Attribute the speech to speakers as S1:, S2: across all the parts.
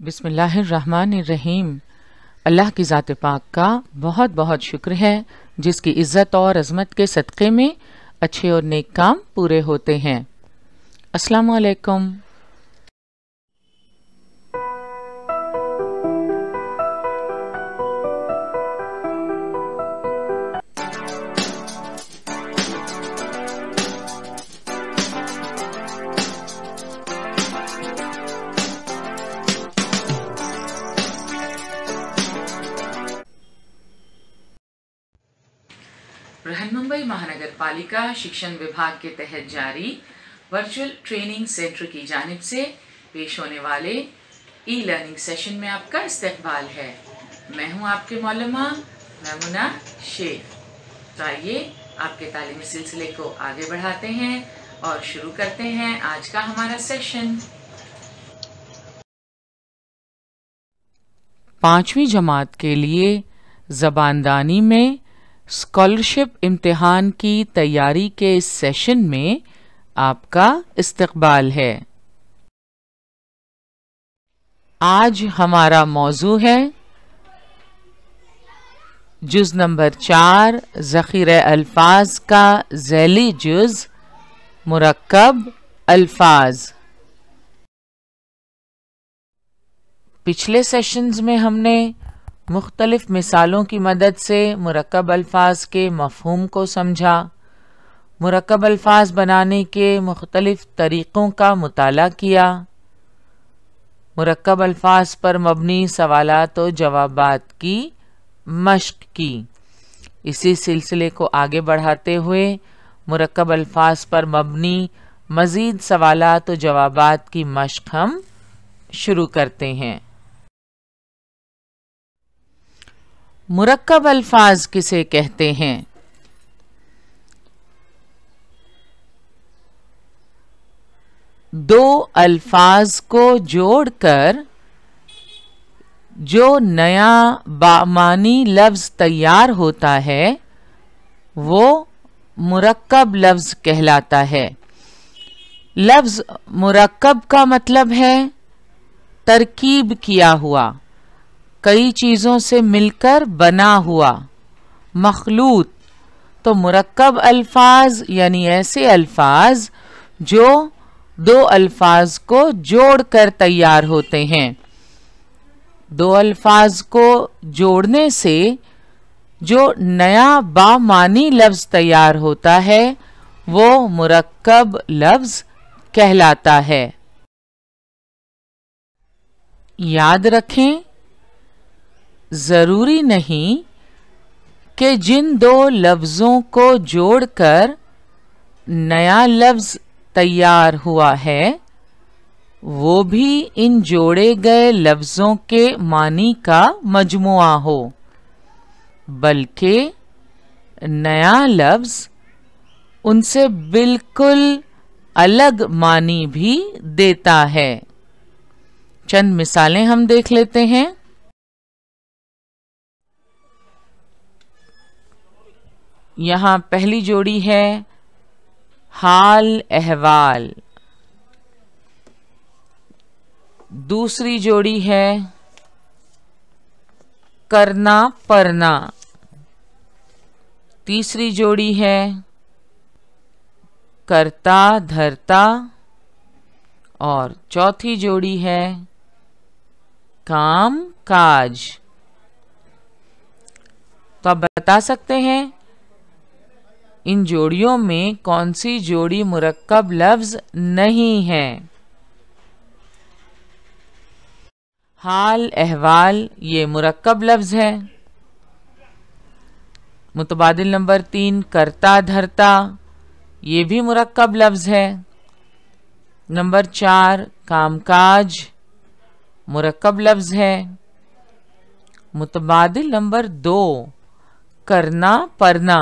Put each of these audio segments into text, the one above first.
S1: बिस्मिल्लाहिर्रहमानिर्रहीम। अल्लाह की ज़ात पाक का बहुत बहुत शुक्र है जिसकी इज़्ज़त और अज़मत के सदक़े में अच्छे और नेक काम पूरे होते हैं। अस्सलामु अलैकुम। बृहन्मुंबई महानगर पालिका शिक्षण विभाग के तहत जारी वर्चुअल ट्रेनिंग सेंटर की जानिब से पेश होने वाले ई लर्निंग सेशन में आपका इस्तकबाल है। मैं हूं आपके मौलमा मैमुना शेख। तो आइए आपके तालीमी सिलसिले को आगे बढ़ाते हैं और शुरू करते हैं आज का हमारा सेशन। 5वीं जमात के लिए ज़बानदानी में स्कॉलरशिप इम्तिहान की तैयारी के इस सेशन में आपका इस्तकबाल है। आज हमारा मौजू है जुज़ नंबर 4 ज़ख़ीरे अल्फाज का ज़ैली जुज़ मुरक्कब अल्फाज। पिछले सेशंस में हमने मुख्तलिफ मिसालों की मदद से मुरक्कब अल्फाज के मफ़हूम को समझा, मुरक्कब अल्फाज बनाने के मुख्तलिफ तरीक़ों का मुताला किया, मुरक्कब अल्फाज पर मबनी सवालात और जवाबात की मश्क की। इसी सिलसिले को आगे बढ़ाते हुए मुरक्कब अल्फाज पर मबनी मज़ीद सवालात और जवाबात की मश्क हम शुरू करते हैं। मुरक्कब अल्फाज किसे कहते हैं? दो अल्फाज को जोड़कर जो नया बामानी लफ्ज़ तैयार होता है वो मुरक्कब लफ्ज़ कहलाता है। लफ्ज़ मुरक्कब का मतलब है तरकीब किया हुआ, कई चीज़ों से मिलकर बना हुआ, मखलूत। तो मुरक्कब अल्फाज यानी ऐसे अल्फाज जो दो अल्फाज को जोड़कर तैयार होते हैं। दो अल्फाज को जोड़ने से जो नया बामानी लफ्ज़ तैयार होता है वो मुरक्कब लफ्ज़ कहलाता है। याद रखें, ज़रूरी नहीं कि जिन दो लफ्ज़ों को जोड़कर नया लफ्ज़ तैयार हुआ है वो भी इन जोड़े गए लफ्ज़ों के मानी का मजमुआ हो, बल्कि नया लफ्ज़ उनसे बिल्कुल अलग मानी भी देता है। चंद मिसालें हम देख लेते हैं। यहाँ पहली जोड़ी है हाल अहवाल, दूसरी जोड़ी है करना परना, तीसरी जोड़ी है करता धरता और चौथी जोड़ी है काम काज। तो आप बता सकते हैं इन जोड़ियों में कौन सी जोड़ी मुरक्कब लफ्ज़ नहीं है? हाल अहवाल ये मुरक्कब लफ्ज़ है। मुतबादिल नंबर 3 करता धरता ये भी मुरक्कब लफ्ज़ है। नंबर 4 कामकाज मुरक्कब लफ्ज़ है। मुतबादिल नंबर 2 करना परना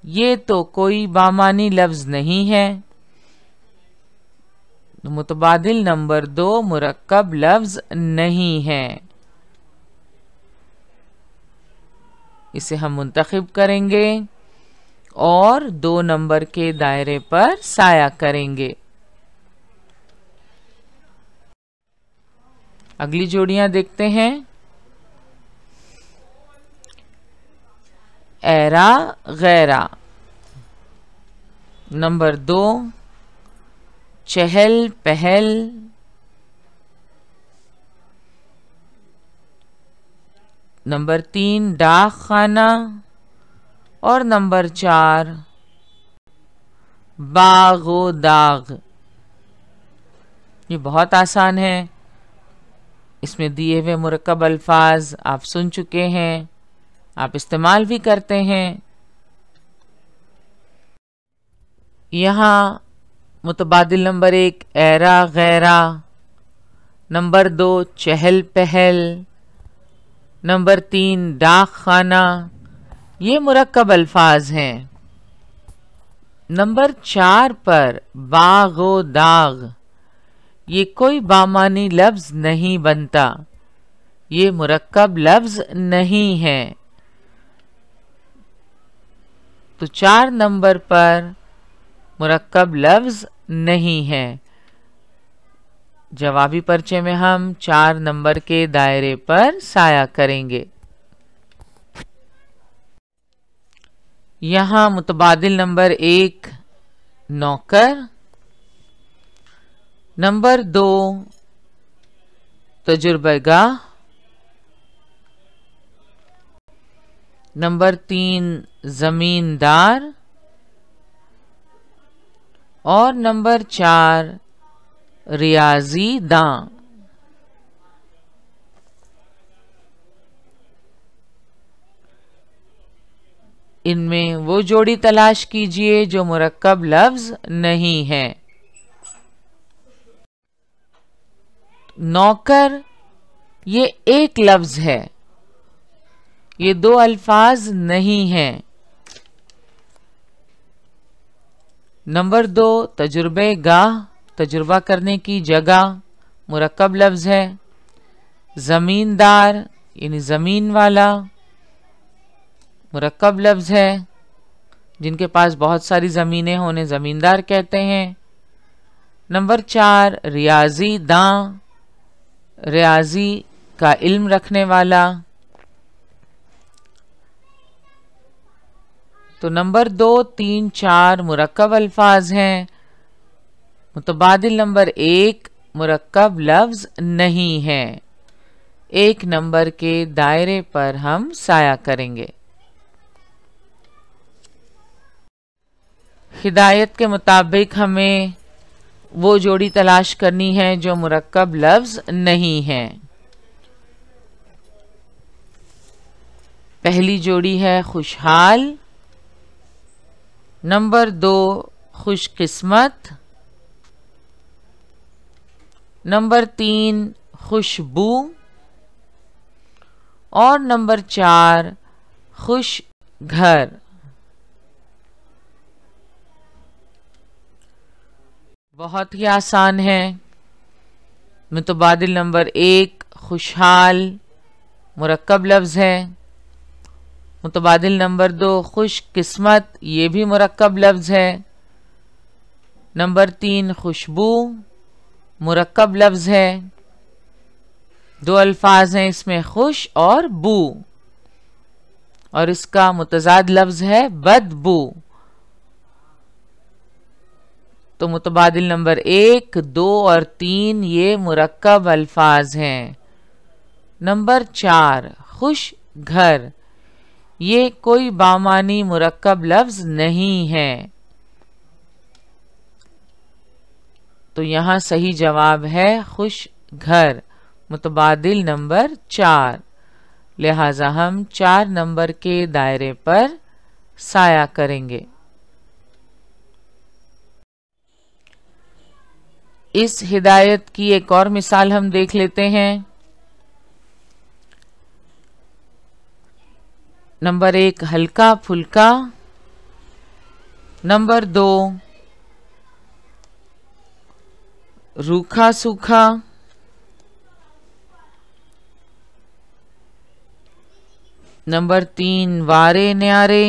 S1: ये तो कोई बामानी लफ्ज़ नहीं है। मुतबादिल नंबर 2 मुरक्कब लफ्ज़ नहीं है। इसे हम मुंतखब करेंगे और 2 नंबर के दायरे पर साया करेंगे। अगली जोड़ियां देखते हैं। ऐरा गैरा। नंबर 2 चहल पहल। नंबर 3 डाक खाना। और नंबर 4 बागो दाग। ये बहुत आसान है। इसमें दिए हुए मुरक्कब अल्फाज आप सुन चुके हैं, आप इस्तेमाल भी करते हैं। यहाँ मुतबादिल नंबर 1 ऐरा गैरा, नंबर 2 चहल पहल, नंबर 3 डाक खाना, ये मुरक्कब अल्फाज हैं। नंबर 4 पर बागो दाग, ये कोई बामानी लफ्ज नहीं बनता, ये मुरक्कब लफ्ज नहीं है। तो 4 नंबर पर मुरक्कब लफ्ज नहीं है। जवाबी पर्चे में हम 4 नंबर के दायरे पर साया करेंगे। यहाँ मुतबादिल नंबर 1 नौकर, नंबर 2 तजुर्बेगाह, नंबर 3 जमींदार और नंबर 4 रियाजी दां। इनमें वो जोड़ी तलाश कीजिए जो मुरक्कब लफ्ज नहीं है। नौकर ये एक लफ्ज है, ये 2 अल्फाज नहीं हैं। नंबर 2 तजुर्बेगाह, तजुर्बा करने की जगह, मुरक्कब लफ्ज है। जमींदार यानी जमीन वाला, मुरक्कब लफ्ज है। जिनके पास बहुत सारी जमीनें हों उन्हें जमींदार कहते हैं। नंबर 4 रियाजी दां, रियाजी का इल्म रखने वाला। तो नंबर 2, 3, 4 मुरक्कब अल्फाज हैं। मुतबादिल नंबर 1 मुरक्कब लफ्ज नहीं है। 1 नंबर के दायरे पर हम साया करेंगे। हिदायत के मुताबिक हमें वो जोड़ी तलाश करनी है जो मुरक्कब लफ्ज नहीं है। पहली जोड़ी है खुशहाल, नंबर 2 खुशकिस्मत, नंबर 3 खुशबू और नंबर 4 खुश घर। बहुत ही आसान है। मुतबादिल नंबर 1 खुशहाल मुरक्कब लफ्ज है। मुतबादिल नंबर 2 खुश किस्मत, ये भी मुरक्कब लफ्ज है। नंबर 3 खुशबू मुरक्कब लफ्ज है। 2 अल्फाज हैं इसमें, खुश और बू, और इसका मुतजाद लफ्ज है बदबू। तो मुतबादिल नंबर 1, 2 और 3 ये मुरक्कब अल्फाज हैं। नंबर 4 खुश घर, ये कोई बामानी मुरक्कब लफ्ज नहीं है। तो यहां सही जवाब है खुश घर, मुतबादिल नंबर 4। लिहाजा हम 4 नंबर के दायरे पर साया करेंगे। इस हिदायत की एक और मिसाल हम देख लेते हैं। नंबर 1 हल्का फुल्का, नंबर 2 रूखा सूखा, नंबर 3 वारे न्यारे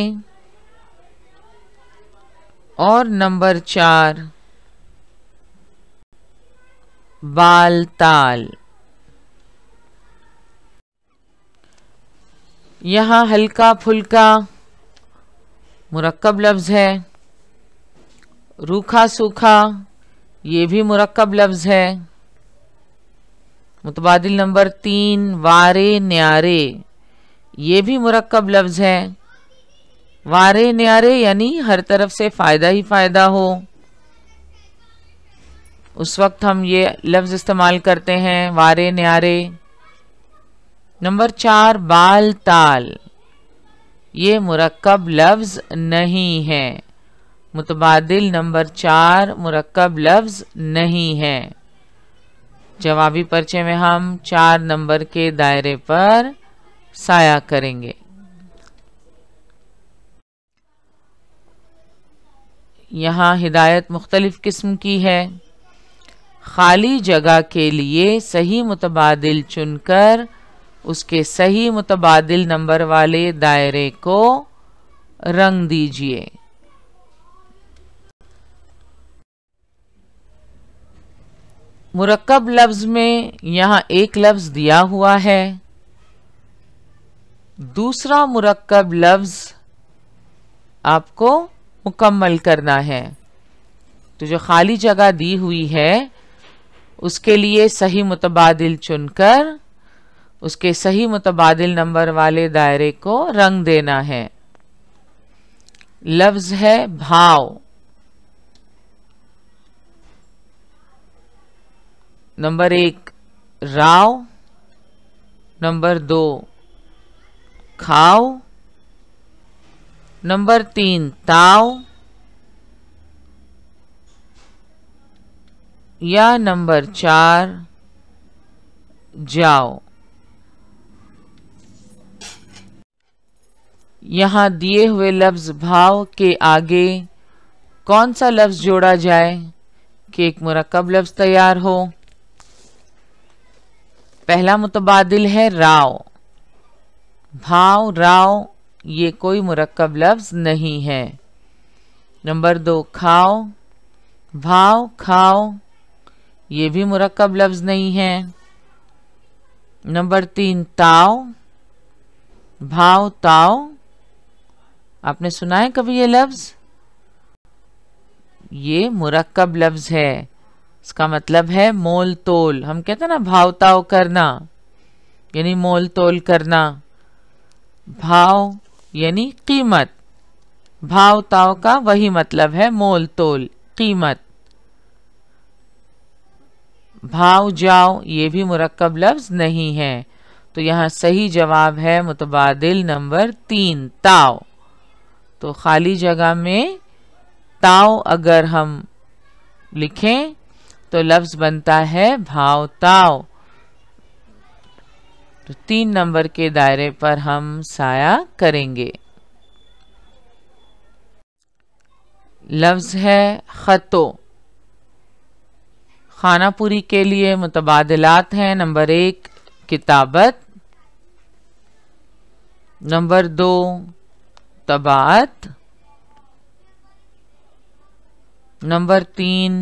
S1: और नंबर 4 बाल ताल। यहाँ हल्का फुल्का मुरक्कब लफ्ज़ है। रूखा सूखा ये भी मुरक्कब लफ्ज़ है। मुतबादिल नंबर 3 वारे न्यारे ये भी मुरक्कब लफ्ज़ है। वारे न्यारे यानी हर तरफ से फ़ायदा ही फ़ायदा हो, उस वक्त हम ये लफ्ज़ इस्तेमाल करते हैं, वारे न्यारे। नंबर 4 बाल ताल ये मुरक्कब लफ्ज़ नहीं है। मुतबादिल नंबर 4 मुरक्कब लफ्ज़ नहीं है। जवाबी पर्चे में हम 4 नंबर के दायरे पर साया करेंगे। यहाँ हिदायत मुख्तलिफ किस्म की है। खाली जगह के लिए सही मुतबादिल चुनकर उसके सही मुतबादिल नंबर वाले दायरे को रंग दीजिए। मुरक्कब लफ्ज़ में यहाँ एक लफ्ज़ दिया हुआ है, दूसरा मुरक्कब लफ्ज़ आपको मुकम्मल करना है। तो जो खाली जगह दी हुई है उसके लिए सही मुतबादिल चुनकर उसके सही मुतबादिल नंबर वाले दायरे को रंग देना है। लफ्ज़ है भाव। नंबर 1 राव, नंबर 2 खाओ, नंबर 3 ताव या नंबर 4 जाओ। यहाँ दिए हुए लफ्ज़ भाव के आगे कौन सा लफ्ज़ जोड़ा जाए कि एक मुरक्कब लफ्ज़ तैयार हो। पहला मुतबादिल है राव। भाव राव ये कोई मुरक्कब लफ्ज़ नहीं है। नंबर 2 खाओ, भाव खाओ ये भी मुरक्कब लफ्ज़ नहीं है। नंबर 3 ताव, भाव ताव आपने सुना है कभी ये लफ्ज़? ये मुरक्कब लफ्ज़ है। इसका मतलब है मोल तोल। हम कहते हैं ना भाव ताव करना, यानी मोल तोल करना। भाव यानी कीमत, भाव ताव का वही मतलब है मोल तोल कीमत। भाव जाओ ये भी मुरक्कब लफ्ज़ नहीं है। तो यहाँ सही जवाब है मुतबादिल नंबर 3 ताव। तो खाली जगह में ताव अगर हम लिखें तो लफ्ज़ बनता है भाव ताव। तो 3 नंबर के दायरे पर हम साया करेंगे। लफ्ज़ है खतो। खानापुरी के लिए मुतबादिलात हैं। नंबर 1 किताबत, नंबर 2 तबाअत, नंबर 3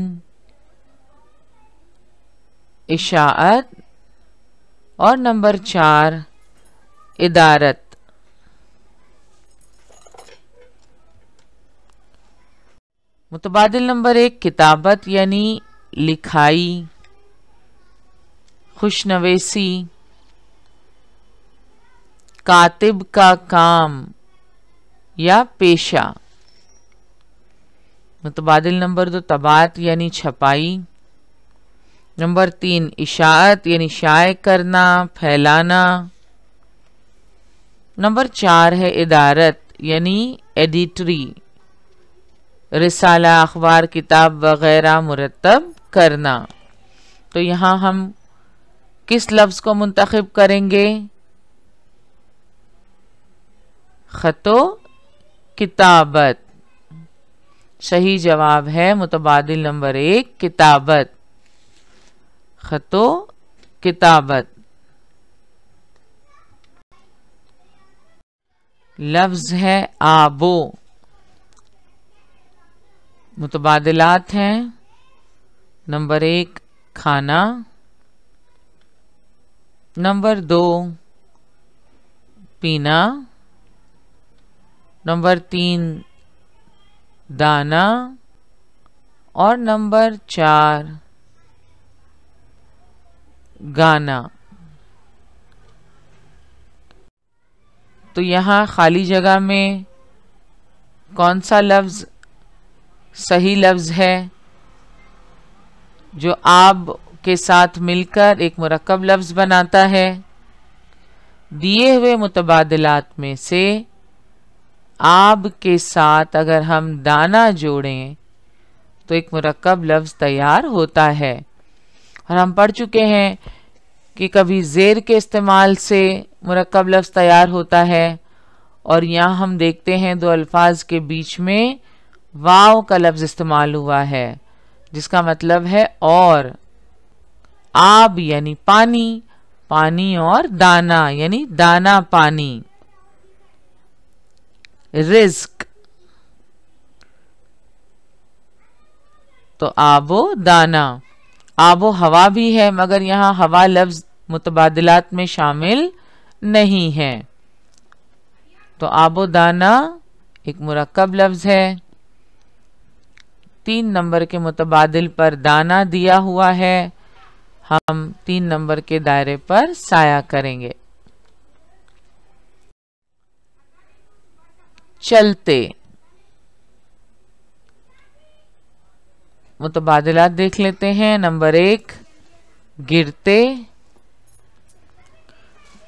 S1: इशाअत और नंबर 4 इदारत। मुतबादिल नंबर 1 किताबत यानी लिखाई, खुशनवेसी, कातिब का काम या पेशा। मुतबादिल नंबर 2 तबाअत यानी छपाई, नंबर 3 इशाअत यानी शाये करना, फैलाना, नंबर 4 है इदारत यानी एडिटरी, रिसाला, अखबार, किताब वगैरह मुरतब करना। तो यहाँ हम किस लफ्ज़ को मुंतखब करेंगे? खतो किताबत। सही जवाब है मुतबादिल नंबर 1 किताबत। खतो किताबत। लफ्ज़ है आबो। मुतबादिलात हैं। नंबर 1 खाना, नंबर 2 پینا، نمبر 3 دانا، اور نمبر 4 گانا۔ تو یہاں خالی جگہ میں کون سا لفظ صحیح لفظ ہے جو آب کے ساتھ مل کر ایک مرکب لفظ بناتا ہے؟ دیے ہوئے متبادلات میں سے آب کے ساتھ اگر ہم دانا جوڑیں تو ایک مرکب لفظ تیار ہوتا ہے۔ اور ہم پڑھ چکے ہیں کہ کبھی زیر کے استعمال سے مرکب لفظ تیار ہوتا ہے، اور یہاں ہم دیکھتے ہیں دو الفاظ کے بیچ میں واو کا لفظ استعمال ہوا ہے، جس کا مطلب ہے اور۔ آب یعنی پانی، پانی اور دانا یعنی دانا پانی۔ رزق تو آب و دانا، آب و ہوا بھی ہے، مگر یہاں ہوا لفظ متبادلات میں شامل نہیں ہے۔ تو آب و دانا ایک مرکب لفظ ہے۔ 3 نمبر کے متبادل پر دانا دیا ہوا ہے، ہم 3 نمبر کے دائرے پر سایہ کریں گے۔ چلتے، متبادلات دیکھ لیتے ہیں۔ نمبر 1 گرتے،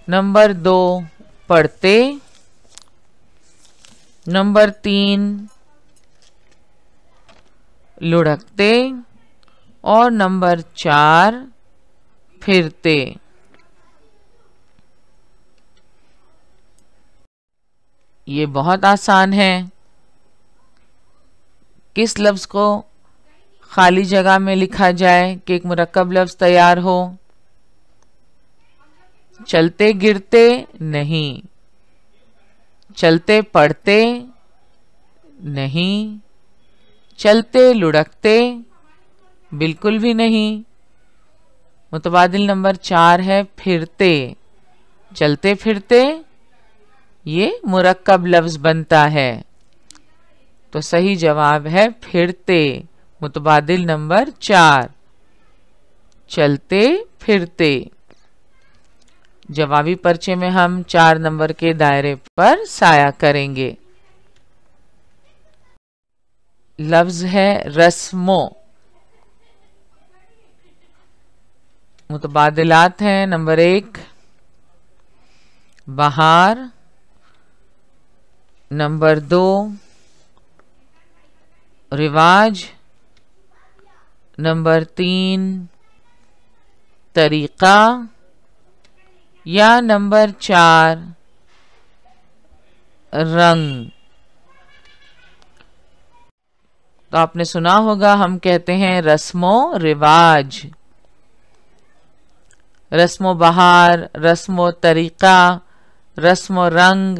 S1: نمبر 2 پڑھتے، نمبر 3 لڑکتے، اور نمبر 4 پھرتے۔ یہ بہت آسان ہے۔ کس لفظ کو خالی جگہ میں لکھا جائے کہ ایک مرکب لفظ تیار ہو؟ چلتے گرتے نہیں، چلتے پڑھتے نہیں، چلتے لڑکتے بالکل بھی نہیں۔ متبادل نمبر 4 ہے پھرتے، چلتے پھرتے یہ مرکب لفظ بنتا ہے، تو صحیح جواب ہے پھرتے، متبادل نمبر 4 چلتے پھرتے۔ جوابی پرچے میں ہم 4 نمبر کے دائرے پر سایہ کریں گے۔ لفظ ہے رسمو، متبادلات ہیں۔ نمبر 1 بہار، نمبر 2 رواج، نمبر 3 طریقہ، یا نمبر 4 رنگ۔ تو آپ نے سنا ہوگا ہم کہتے ہیں رسم و رواج، رسم و بہار، رسم و طریقہ، رسم و رنگ،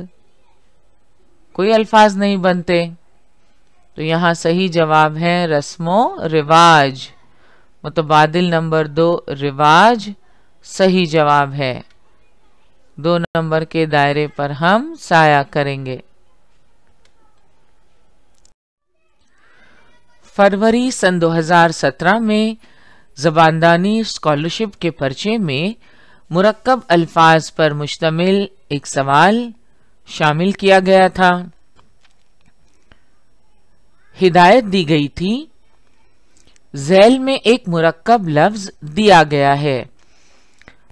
S1: کوئی الفاظ نہیں بنتے، تو یہاں صحیح جواب ہے رسم و رواج، متبادل نمبر 2 رواج صحیح جواب ہے۔ 2 نمبر کے دائرے پر ہم سایہ کریں گے۔ فروری سن 2017 میں زباندانی اسکالرشپ کے پرچے میں مرکب الفاظ پر مشتمل ایک سوال شامل کیا گیا تھا۔ ہدایت دی گئی تھی، ذیل میں ایک مرکب لفظ دیا گیا ہے،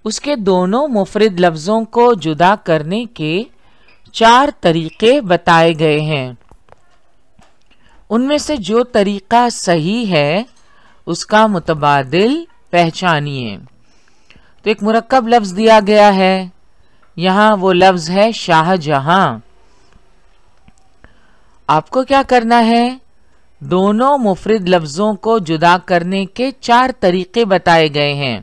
S1: اس کے دونوں مفرد لفظوں کو جدا کرنے کے 4 طریقے بتائے گئے ہیں، ان میں سے جو طریقہ صحیح ہے اس کا متبادل پہچانیے۔ تو ایک مرکب لفظ دیا گیا ہے، یہاں وہ لفظ ہے شاہ جہاں۔ آپ کو کیا کرنا ہے؟ دونوں مفرد لفظوں کو جدا کرنے کے 4 طریقے بتائے گئے ہیں۔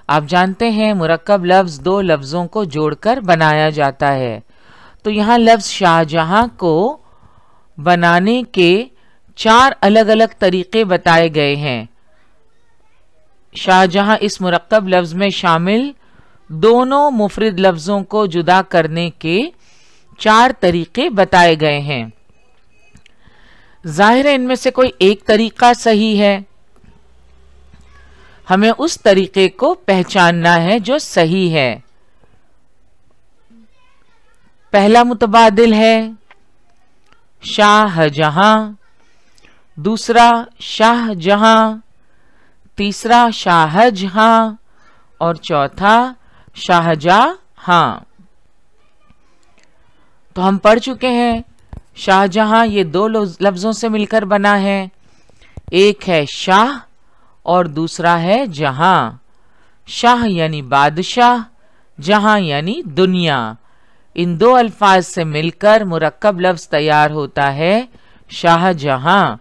S1: آپ جانتے ہیں مرکب لفظ 2 لفظوں کو جوڑ کر بنایا جاتا ہے، تو یہاں لفظ شاہ جہاں کو بنانے کے 4 الگ الگ طریقے بتائے گئے ہیں۔ شاہ جہاں اس مرکب لفظ میں شامل दोनों मुफरद लफ्जों को जुदा करने के 4 तरीके बताए गए हैं। जाहिर है इनमें से कोई एक तरीका सही है। हमें उस तरीके को पहचानना है जो सही है। पहला मुतबादिल है शाहजहां, दूसरा शाहजहां, तीसरा शाहजहां और चौथा शाहजहां। तो हम पढ़ चुके हैं शाहजहां ये 2 लफ्जों से मिलकर बना है। एक है शाह और दूसरा है जहां। शाह यानी बादशाह, जहां यानी दुनिया। इन 2 अल्फाज से मिलकर मुरक्कब लफ्ज तैयार होता है शाहजहां।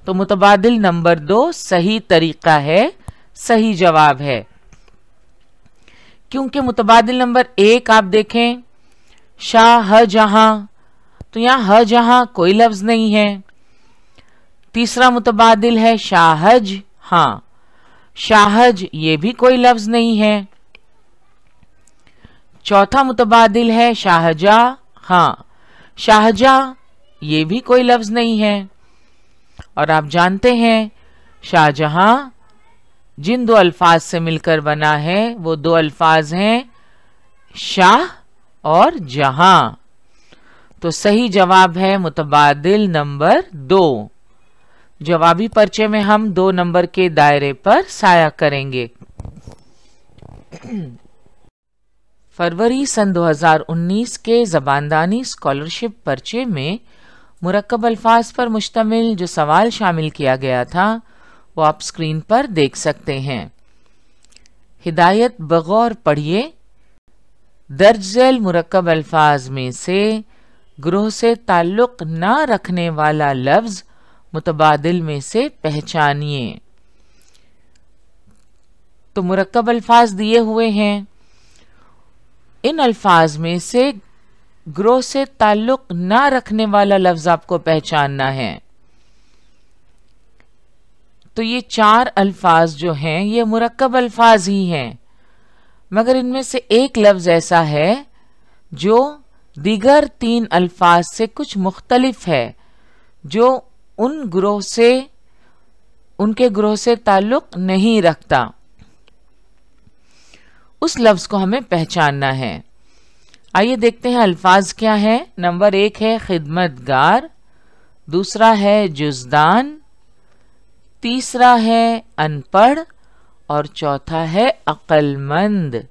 S1: तो मुतबादिल नंबर 2 सही तरीका है, सही जवाब है। क्योंकि मुतबादिल नंबर 1 आप देखें शाहजहां, तो यहां ह जहां कोई लफ्ज नहीं है। तीसरा मुतबादिल है शाहज, हां, शाहज ये भी कोई लफ्ज नहीं है। चौथा मुतबादिल है शाहजा, हां, शाहजा ये भी कोई लफ्ज नहीं है। और आप जानते हैं शाहजहां जिन 2 अल्फाज से मिलकर बना है वो 2 अल्फाज हैं शाह और जहां। तो सही जवाब है मुतबादिल नंबर 2। जवाबी पर्चे में हम 2 नंबर के दायरे पर साया करेंगे। फरवरी सन 2019 के ज़बानदानी स्कॉलरशिप पर्चे में मुरक्कब अल्फाज पर मुश्तमिल जो सवाल शामिल किया गया था वो आप स्क्रीन पर देख सकते हैं। हिदायत बगौर पढ़िए। दर्ज झेल मुरक्कब अल्फाज में से ग्रोह से ताल्लुक ना रखने वाला लफ्ज मुतबादिल में से पहचानिए। तो मुरक्कब अल्फाज दिए हुए हैं। इन अल्फाज में से ग्रोह से ताल्लुक ना रखने वाला लफ्ज आपको पहचानना है। तो ये 4 अल्फाज जो हैं ये मुरक्कब अल्फाज ही हैं, मगर इनमें से एक लफ्ज ऐसा है जो दीगर 3 अल्फाज से कुछ मुख्तलिफ है, जो उनके ग्रोह से ताल्लुक नहीं रखता। उस लफ्ज को हमें पहचानना है। आइए देखते हैं अल्फाज क्या है। नंबर 1 है खिदमतगार, दूसरा है जुज़दान, तीसरा है अनपढ़ और चौथा है अक्लमंद।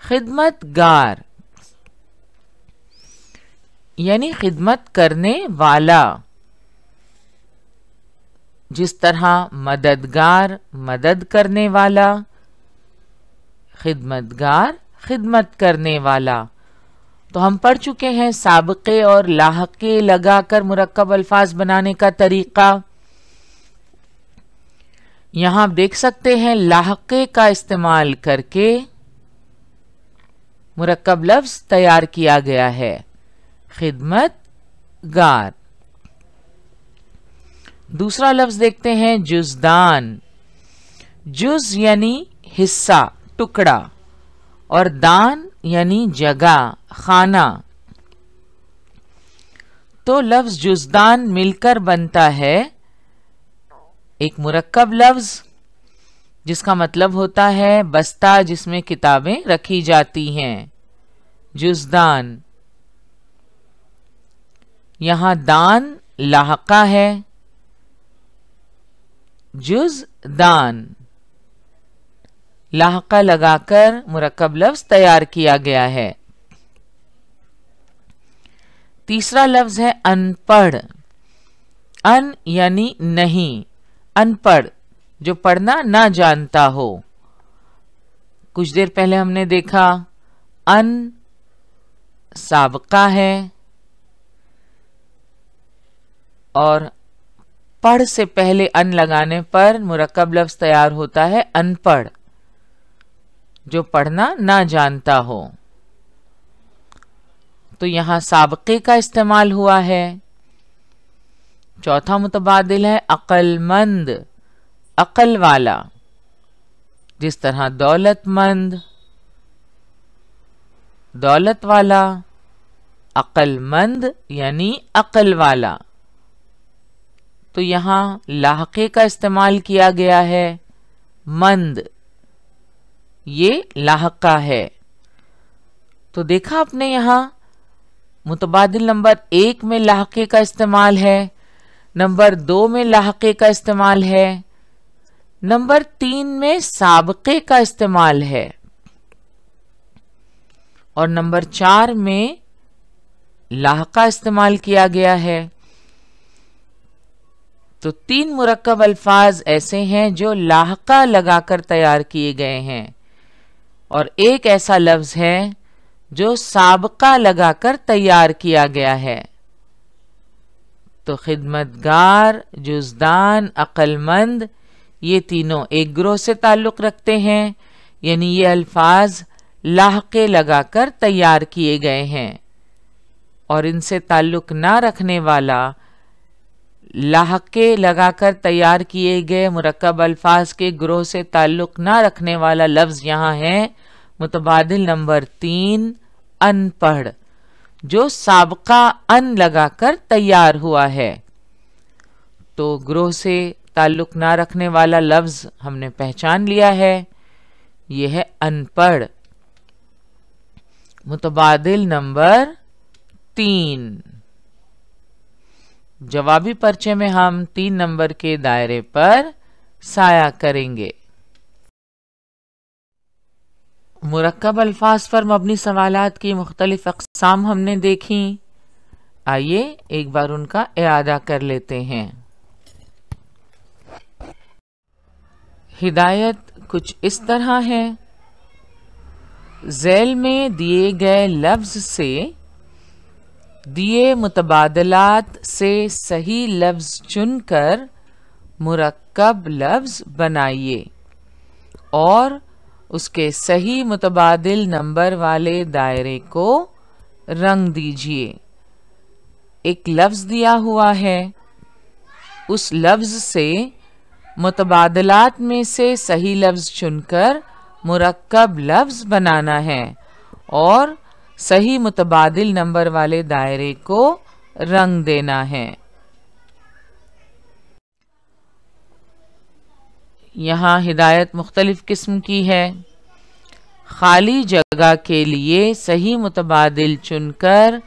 S1: खिदमतगार यानी खिदमत करने वाला। जिस तरह मददगार मदद करने वाला, खिदमतगार खिदमत करने वाला। तो हम पढ़ चुके हैं साबिक़े और लाहक़े लगाकर मुरक्कब अल्फाज बनाने का तरीका। यहां आप देख सकते हैं लाहक़े का इस्तेमाल करके मुरक्कब लफ्ज तैयार किया गया है खिदमतगार। दूसरा लफ्ज देखते हैं जुज़दान। जुज़ यानी हिस्सा, टुकड़ा, और दान यानी जगह, खाना। तो लफ्ज जुज़दान मिलकर बनता है एक मुरक्कब लफ्ज जिसका मतलब होता है बस्ता जिसमें किताबें रखी जाती हैं, जुज़दान। यहां दान लाहक़ा है, जुज़दान लाहक़ा लगाकर मुरक्कब लफ्ज तैयार किया गया है। तीसरा लफ्ज है अनपढ़। अन यानी नहीं, अनपढ़ जो पढ़ना ना जानता हो। कुछ देर पहले हमने देखा अन साबका है और पढ़ से पहले अन लगाने पर मुरक्कब लफ्ज तैयार होता है अनपढ़, जो पढ़ना ना जानता हो। तो यहां साबके का इस्तेमाल हुआ है। चौथा मुतबादिल है अक्लमंद, अक्ल वाला। जिस तरह दौलतमंद, दौलत वाला, अक्लमंद यानी अक्ल वाला। तो यहाँ लाहके का इस्तेमाल किया गया है, मंद, ये लाहका है। तो देखा आपने यहाँ मुतबादिल नंबर 1 में लाहके का इस्तेमाल है, नंबर 2 में लाहके का इस्तेमाल है, नंबर 3 में साबके का इस्तेमाल है, और नंबर 4 में लाहका इस्तेमाल किया गया है। तो 3 मुरक्कब अल्फाज ऐसे हैं जो लाहका लगाकर तैयार किए गए हैं, और एक ऐसा लफ्ज है जो साबका लगाकर तैयार किया गया है। तो खिदमतगार, जुज़दान, अक्लमंद, ये तीनों एक ग्रोह से ताल्लुक़ रखते हैं, यानी ये अल्फाज लाहके लगाकर तैयार किए गए हैं। और इनसे ताल्लुक़ ना रखने वाला, लाहके लगाकर तैयार किए गए मुरक्कब अल्फाज के ग्रोह से ताल्लुक़ ना रखने वाला लफ्ज़ यहाँ है मुतबादिल नंबर 3, अनपढ़, जो साबका अन लगाकर तैयार हुआ है। तो ग्रोह से ताल्लुक़ ना रखने वाला लफ्ज़ हमने पहचान लिया है, यह है अनपढ़। मुतबादिल नंबर 3। जवाबी पर्चे में हम 3 नंबर के दायरे पर साया करेंगे। मुरक्कब अल्फाज पर मबनी सवालात की मुख्तलिफ अक़साम हमने देखी। आइए एक बार उनका इआदा कर लेते हैं। हिदायत कुछ इस तरह है, ज़ैल में दिए गए लफ्ज़ से दिए मुतबादलात से सही लफ्ज़ चुनकर मुरक्कब लफ्ज़ बनाइए और उसके सही मुतबादिल नंबर वाले दायरे को रंग दीजिए। एक लफ्ज़ दिया हुआ है, उस लफ्ज़ से मुतबादलात में से सही लफ्ज़ चुनकर मुरक्कब लफ्ज़ बनाना है और सही मुतबादिल नंबर वाले दायरे को रंग देना है। यहाँ हिदायत मुख्तलिफ किस्म की है। खाली जगह के लिए सही मुतबादिल चुनकर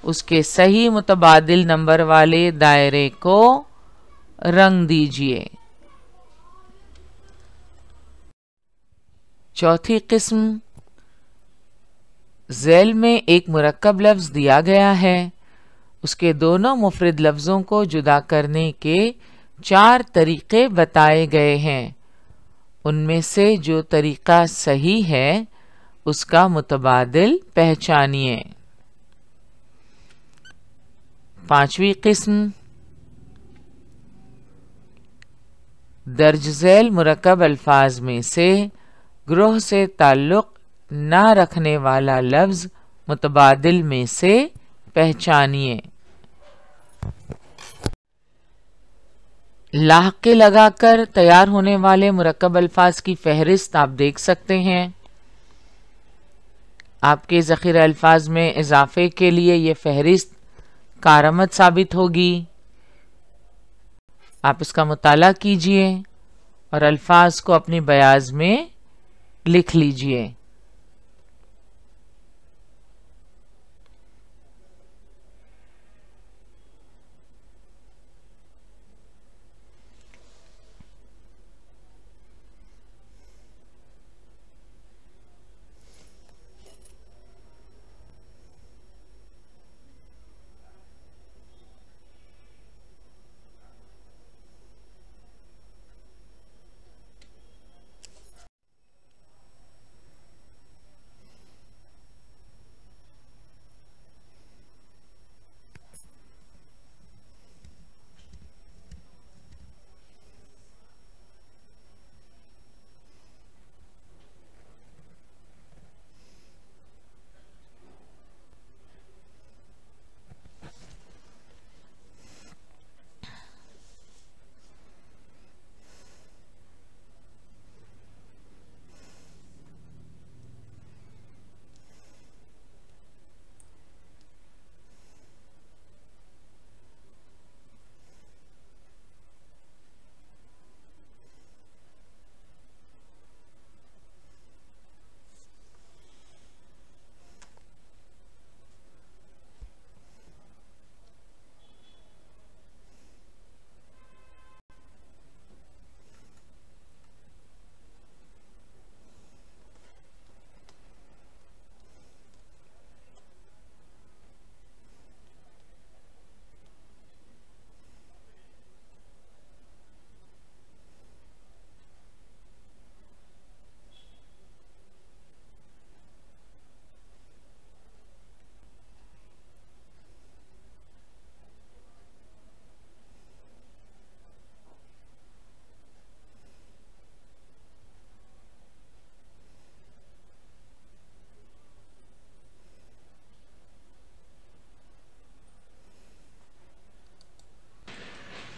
S1: उसके सही मुतबादिल नंबर वाले दायरे को रंग दीजिए। चौथी किस्म, ज़ैल में एक मुरक्कब लफ्ज़ दिया गया है, उसके दोनों मुफरद लफ्ज़ों को जुदा करने के 4 तरीक़े बताए गए हैं। उनमें से जो तरीक़ा सही है उसका मुतबादिल पहचानिए। 5वीं किस्म, दर्ज ज़ैल मुरक्कब अल्फाज में से ग्रोह से ताल्लुक़ ना रखने वाला लफ्ज़ मुतबादिल में से पहचानिए। लाहके लगाकर तैयार होने वाले मुरक्कब अल्फाज की फहरिस्त आप देख सकते हैं। आपके ज़ख़ीरा अल्फाज में इजाफे के लिए ये फहरिस्त कारआमद साबित होगी। आप इसका मुताला कीजिए और अल्फाज को अपनी बयाज में लिख लीजिए।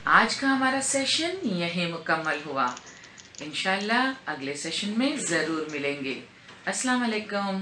S1: आज का हमारा सेशन यहीं मुकम्मल हुआ। इंशाल्लाह अगले सेशन में ज़रूर मिलेंगे। अस्सलाम वालेकुम।